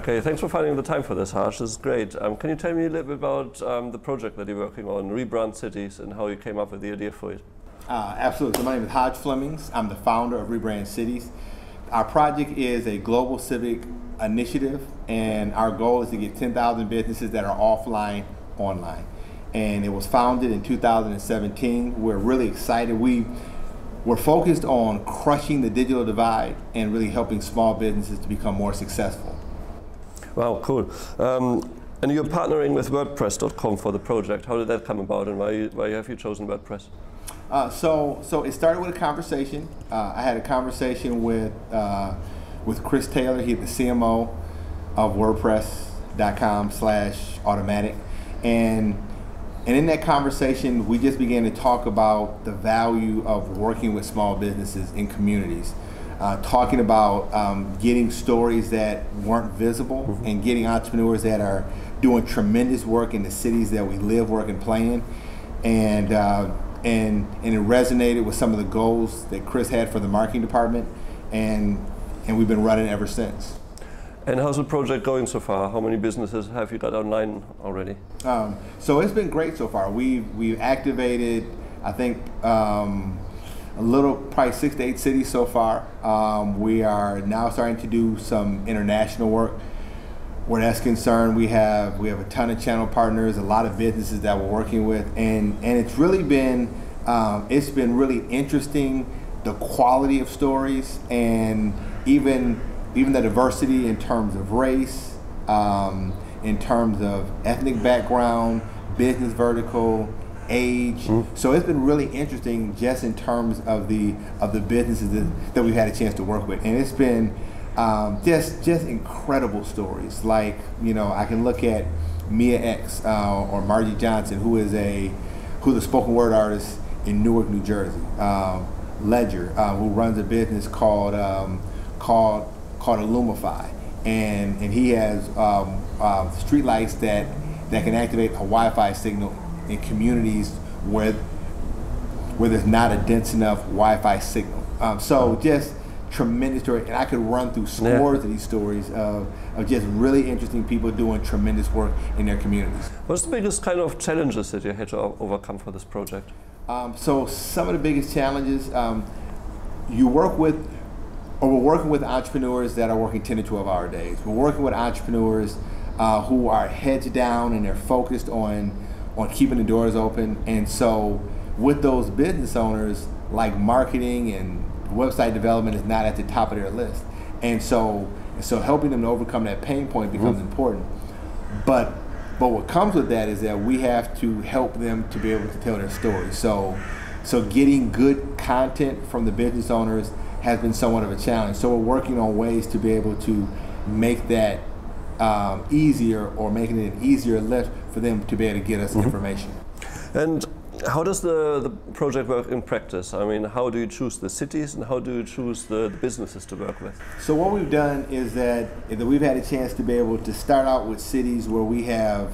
Okay, thanks for finding the time for this, Hajj. This is great. Can you tell me a little bit about the project that you're working on, Rebrand Cities, and how you came up with the idea for it? Absolutely. So my name is Hajj Flemings. I'm the founder of Rebrand Cities. Our project is a global civic initiative, and our goal is to get 10,000 businesses that are offline online. And it was founded in 2017. We're really excited. We're focused on crushing the digital divide and really helping small businesses to become more successful. Wow, cool. And you're partnering with WordPress.com for the project. How did that come about, and why have you chosen WordPress? So it started with a conversation. I had a conversation with Chris Taylor. He's the CMO of WordPress.com/automatic, and in that conversation, we just began to talk about the value of working with small businesses in communities, talking about getting stories that weren't visible and getting entrepreneurs that are doing tremendous work in the cities that we live, work, and play in, and it resonated with some of the goals that Chris had for the marketing department, and we've been running ever since. And how's the project going so far? How many businesses have you got online already? So it's been great so far. We've activated, I think, probably 6 to 8 cities so far. We are now starting to do some international work. Where that's concerned, we have a ton of channel partners, a lot of businesses that we're working with, and it's really been really interesting, the quality of stories, and even the diversity in terms of race, in terms of ethnic background, business vertical, age. So it's been really interesting just in terms of the businesses that we've had a chance to work with, and it's been just incredible stories. Like, I can look at Mia X or Margie Johnson, who's a spoken word artist in Newark, New Jersey. Ledger, who runs a business called Illumify, and he has street lights that can activate a Wi-Fi signal in communities where there's not a dense enough Wi-Fi signal. So just tremendous story, and I could run through scores of these stories of just really interesting people doing tremendous work in their communities. What's the biggest kind of challenges that you had to overcome for this project? So some of the biggest challenges, we're working with entrepreneurs that are working 10 to 12-hour days. We're working with entrepreneurs who are heads down and they're focused on keeping the doors open. And so with those business owners, like marketing and website development is not at the top of their list. And so helping them to overcome that pain point becomes important. But what comes with that is that we have to help them to be able to tell their story. So getting good content from the business owners has been somewhat of a challenge. So we're working on ways to be able to make that easier, or making it an easier lift for them to be able to get us information. And how does the project work in practice? I mean, how do you choose the cities, and how do you choose the businesses to work with? So what we've done is that we've had a chance to be able to start out with cities where we have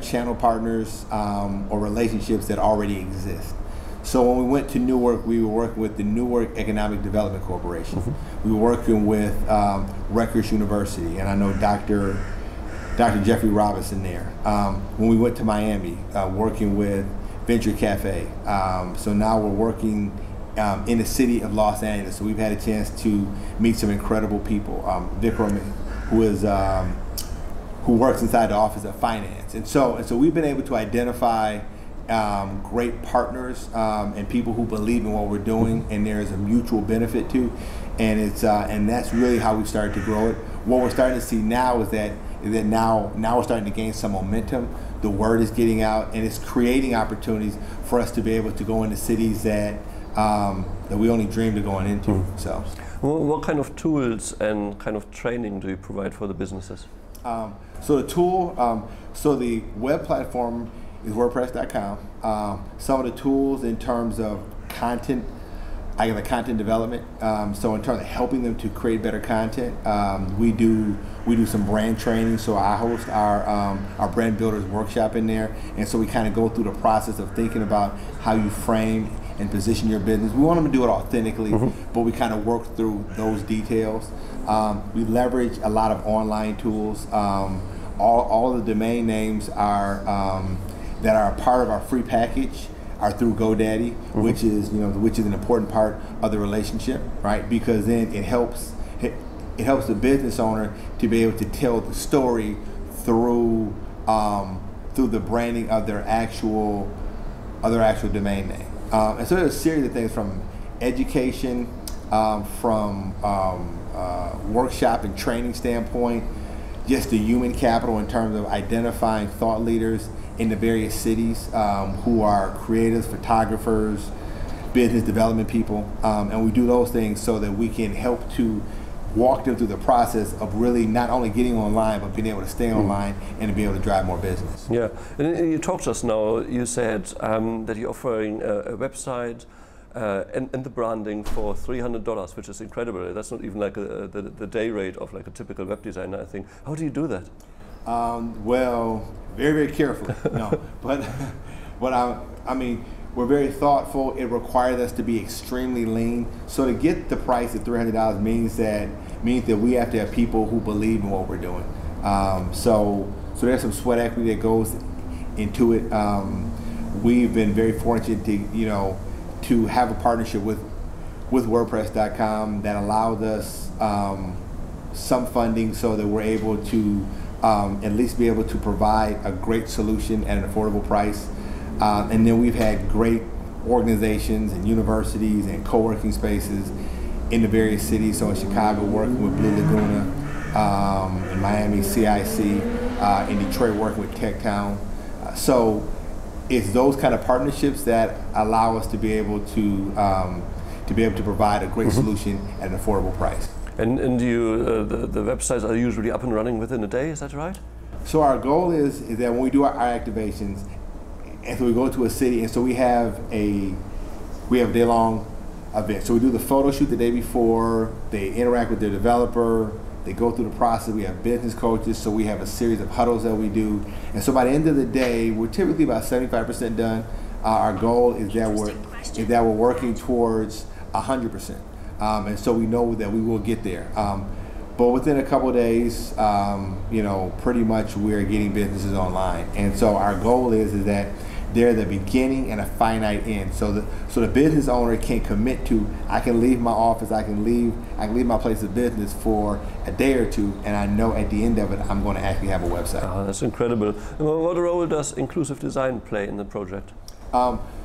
channel partners or relationships that already exist. So when we went to Newark, we were working with the Newark Economic Development Corporation. We were working with Rutgers University, and I know Dr. Jeffrey Robinson there. When we went to Miami, working with Venture Cafe. So now we're working in the city of Los Angeles. So we've had a chance to meet some incredible people. Vikram, who works inside the Office of Finance. And so we've been able to identify great partners and people who believe in what we're doing, and there's a mutual benefit to, and that's really how we started to grow it. What we're starting to see now is that now we're starting to gain some momentum. The word is getting out, and it's creating opportunities for us to be able to go into cities that we only dreamed of going into. So, what kind of tools and kind of training do you provide for the businesses? So the web platform is WordPress.com. Some of the tools in terms of content I got the content development. So in terms of helping them to create better content, we do some brand training. So I host our brand builders workshop in there, and so we kind of go through the process of thinking about how you frame and position your business. We want them to do it authentically, but we kind of work through those details. We leverage a lot of online tools. All the domain names are that are a part of our free package are through GoDaddy, which is an important part of the relationship, right? Because then it helps the business owner to be able to tell the story through the branding of their actual domain name. And so there's a series of things from education, from workshop and training standpoint, just the human capital in terms of identifying thought leaders in the various cities who are creatives, photographers, business development people, and we do those things so that we can help to walk them through the process of really not only getting online, but being able to stay online and to be able to drive more business. Yeah, and you talked just now, you said that you're offering a website and the branding for $300, which is incredible. That's not even like the day rate of like a typical web designer, I think. How do you do that? Well, very, very carefully. No, but I mean, we're very thoughtful. It requires us to be extremely lean. So to get the price at $300 means that we have to have people who believe in what we're doing. So there's some sweat equity that goes into it. We've been very fortunate to have a partnership with WordPress.com that allowed us some funding so that we're able to at least be able to provide a great solution at an affordable price. And then we've had great organizations and universities and co-working spaces in the various cities. So in Chicago, working with Blue Laguna, in Miami, CIC, in Detroit, working with Tech Town. So it's those kind of partnerships that allow us to be able to provide a great solution at an affordable price. And you, the websites are usually up and running within a day, is that right? So our goal is that when we do our activations, and so we go to a city, and so we have a day-long event. So we do the photo shoot the day before, they interact with their developer, they go through the process, we have business coaches, so we have a series of huddles that we do. And so by the end of the day, we're typically about 75% done. Our goal is that we're working towards 100%. And so we know that we will get there. But within a couple of days, pretty much we're getting businesses online. And so our goal is that they're the beginning and a finite end. So the business owner can commit to, I can leave my office, I can leave my place of business for a day or two, and I know at the end of it, I'm going to actually have a website. Oh, that's incredible. And what role does inclusive design play in the project?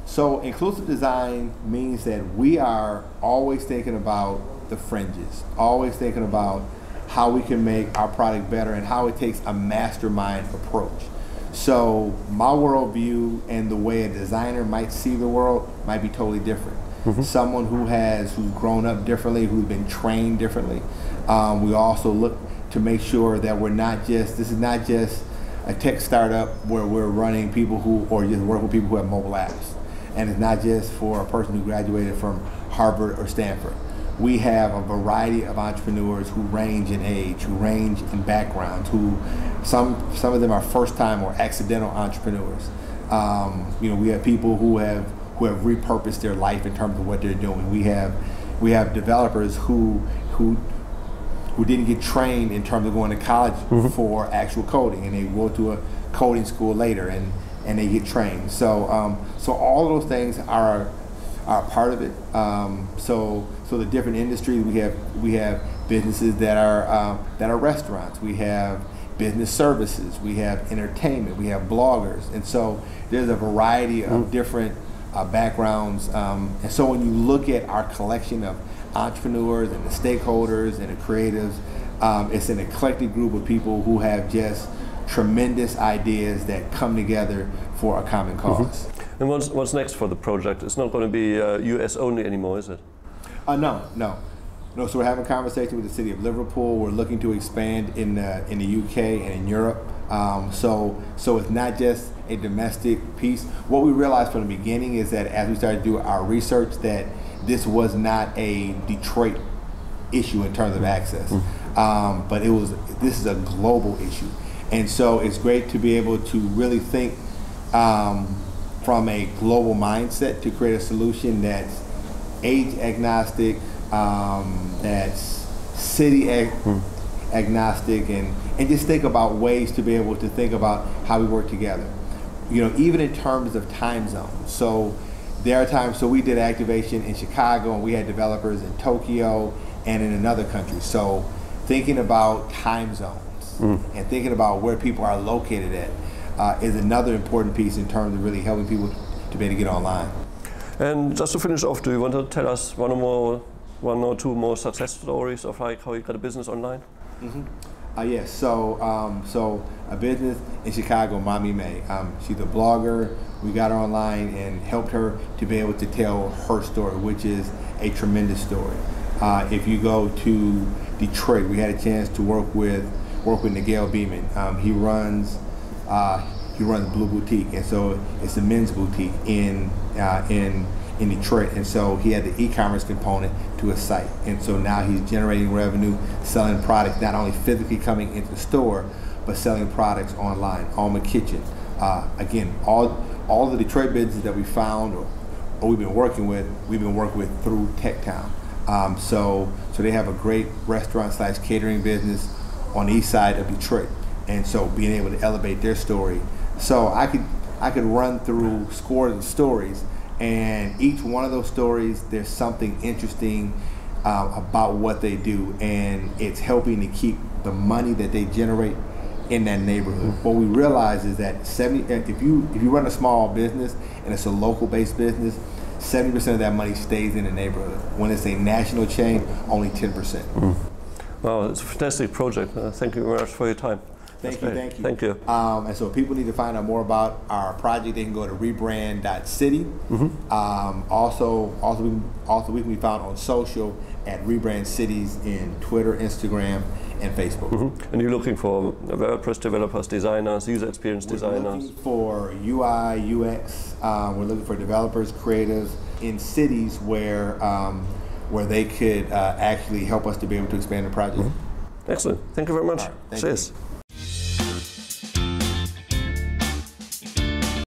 So inclusive design means that we are always thinking about the fringes, always thinking about how we can make our product better and how it takes a mastermind approach. So my worldview and the way a designer might see the world might be totally different. Someone who's grown up differently, who's been trained differently. We also look to make sure that this is not just a tech startup where we're running people or just work with people who have mobile apps. And it's not just for a person who graduated from Harvard or Stanford. We have a variety of entrepreneurs who range in age, who range in backgrounds, who some of them are first-time or accidental entrepreneurs. We have people who have repurposed their life in terms of what they're doing. We have developers who didn't get trained in terms of going to college for actual coding, and they go to a coding school later and they get trained. So all of those things are part of it. So the different industries, we have businesses that are restaurants. We have business services. We have entertainment. We have bloggers, and so there's a variety of different backgrounds. And so when you look at our collection of entrepreneurs and the stakeholders and the creatives, it's an eclectic group of people who have just tremendous ideas that come together for a common cause. And what's next for the project? It's not going to be US only anymore, is it? No. So we're having a conversation with the city of Liverpool. We're looking to expand in the UK and in Europe. So it's not just a domestic piece. What we realized from the beginning is that as we started to do our research, that this was not a Detroit issue in terms of access, but this is a global issue. And so it's great to be able to really think from a global mindset to create a solution that's age agnostic, that's city agnostic, and just think about ways to be able to think about how we work together. Even in terms of time zones. So there are times, so we did activation in Chicago and we had developers in Tokyo and in another country. So thinking about time zones and thinking about where people are located at is another important piece in terms of really helping people to be able to get online. And just to finish off, do you want to tell us one or two more success stories of like how you got a business online? Yes. So a business in Chicago, Mommy May. She's a blogger. We got her online and helped her to be able to tell her story, which is a tremendous story. If you go to Detroit, we had a chance to work with Nigel Beeman. He runs Blue Boutique, and so it's a men's boutique in Detroit, and so he had the e-commerce component to his site, and so now he's generating revenue, selling products, not only physically coming into the store, but selling products online. Alma Kitchen, again, all the Detroit businesses that we found or we've been working with through TechTown. So they have a great restaurant/catering business on the east side of Detroit, and so being able to elevate their story. So I could run through scores of stories, and each one of those stories, there's something interesting about what they do, and it's helping to keep the money that they generate in that neighborhood. What we realize is that if you run a small business and it's a local-based business, 70% of that money stays in the neighborhood. When it's a national chain, only 10%. Wow, it's a fantastic project. Thank you very much for your time. Thank you. Thank you. And so if people need to find out more about our project, they can go to rebrand.city. Also we can be found on social at Rebrand Cities in Twitter, Instagram, and Facebook. And you're looking for WordPress developers, designers, user experience designers? We're looking for UI, UX. We're looking for developers, creatives in cities where they could actually help us to be able to expand the project. Excellent. Thank you very much. Right, thank Cheers. you.